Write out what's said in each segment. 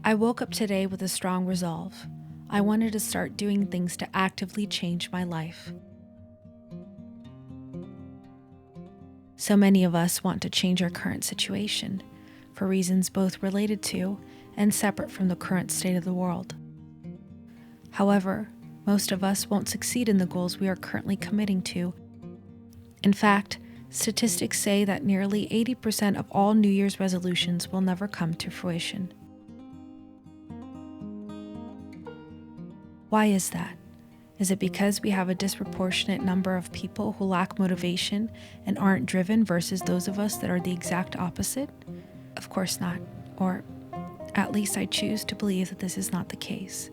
I woke up today with a strong resolve. I wanted to start doing things to actively change my life. So many of us want to change our current situation, for reasons both related to and separate from the current state of the world. However, most of us won't succeed in the goals we are currently committing to. In fact, statistics say that nearly 80% of all New Year's resolutions will never come to fruition. Why is that? Is it because we have a disproportionate number of people who lack motivation and aren't driven versus those of us that are the exact opposite? Of course not, or at least I choose to believe that this is not the case.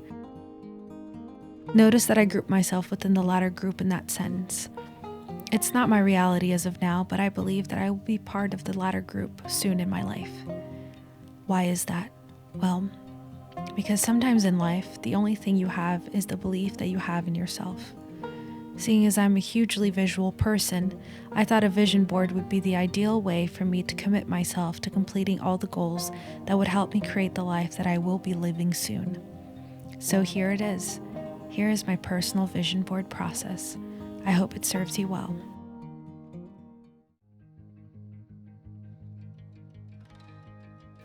Notice that I group myself within the latter group in that sentence. It's not my reality as of now, but I believe that I will be part of the latter group soon in my life. Why is that? Well, because sometimes in life, the only thing you have is the belief that you have in yourself. Seeing as I'm a hugely visual person, I thought a vision board would be the ideal way for me to commit myself to completing all the goals that would help me create the life that I will be living soon. So here it is. Here is my personal vision board process. I hope it serves you well.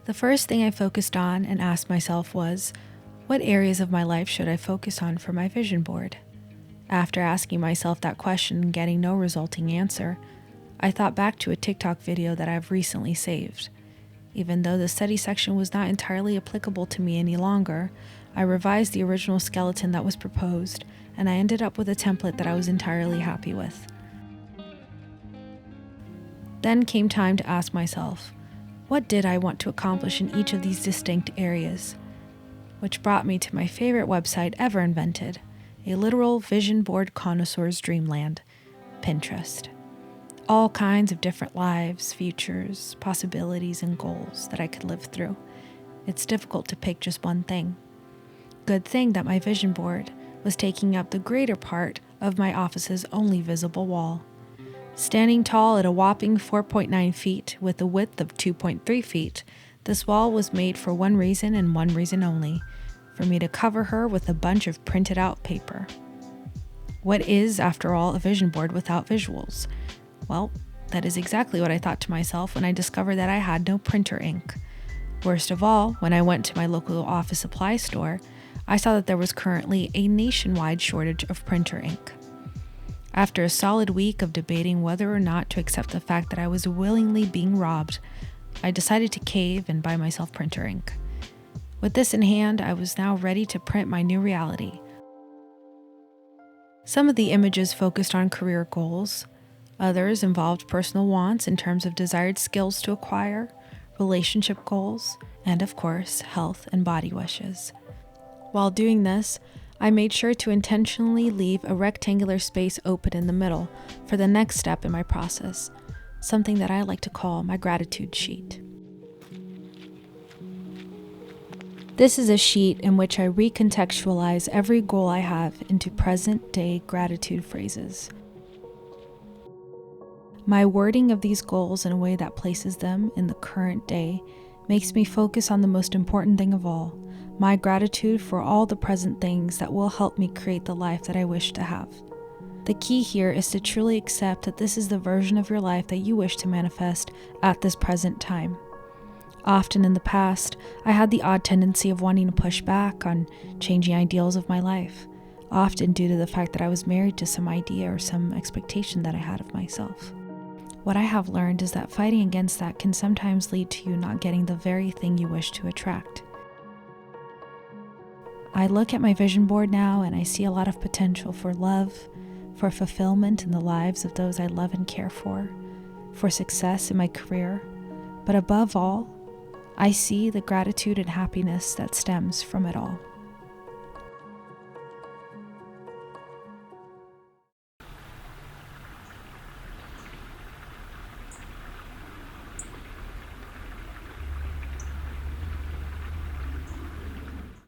The first thing I focused on and asked myself was, what areas of my life should I focus on for my vision board? After asking myself that question and getting no resulting answer, I thought back to a TikTok video that I've recently saved. Even though the study section was not entirely applicable to me any longer, I revised the original skeleton that was proposed, and I ended up with a template that I was entirely happy with. Then came time to ask myself, what did I want to accomplish in each of these distinct areas? Which brought me to my favorite website ever invented, a literal vision board connoisseur's dreamland, Pinterest. All kinds of different lives, futures, possibilities, and goals that I could live through. It's difficult to pick just one thing. Good thing that my vision board was taking up the greater part of my office's only visible wall. Standing tall at a whopping 4.9 feet with a width of 2.3 feet, this wall was made for one reason and one reason only, for me to cover her with a bunch of printed out paper. What is, after all, a vision board without visuals? Well, that is exactly what I thought to myself when I discovered that I had no printer ink. Worst of all, when I went to my local office supply store, I saw that there was currently a nationwide shortage of printer ink. After a solid week of debating whether or not to accept the fact that I was willingly being robbed, I decided to cave and buy myself printer ink. With this in hand, I was now ready to print my new reality. Some of the images focused on career goals. Others involved personal wants in terms of desired skills to acquire, relationship goals, and of course, health and body wishes. While doing this, I made sure to intentionally leave a rectangular space open in the middle for the next step in my process, something that I like to call my gratitude sheet. This is a sheet in which I recontextualize every goal I have into present-day gratitude phrases. My wording of these goals in a way that places them in the current day makes me focus on the most important thing of all, my gratitude for all the present things that will help me create the life that I wish to have. The key here is to truly accept that this is the version of your life that you wish to manifest at this present time. Often in the past, I had the odd tendency of wanting to push back on changing ideals of my life, often due to the fact that I was married to some idea or some expectation that I had of myself. What I have learned is that fighting against that can sometimes lead to you not getting the very thing you wish to attract. I look at my vision board now and I see a lot of potential for love, for fulfillment in the lives of those I love and care for success in my career, but above all, I see the gratitude and happiness that stems from it all.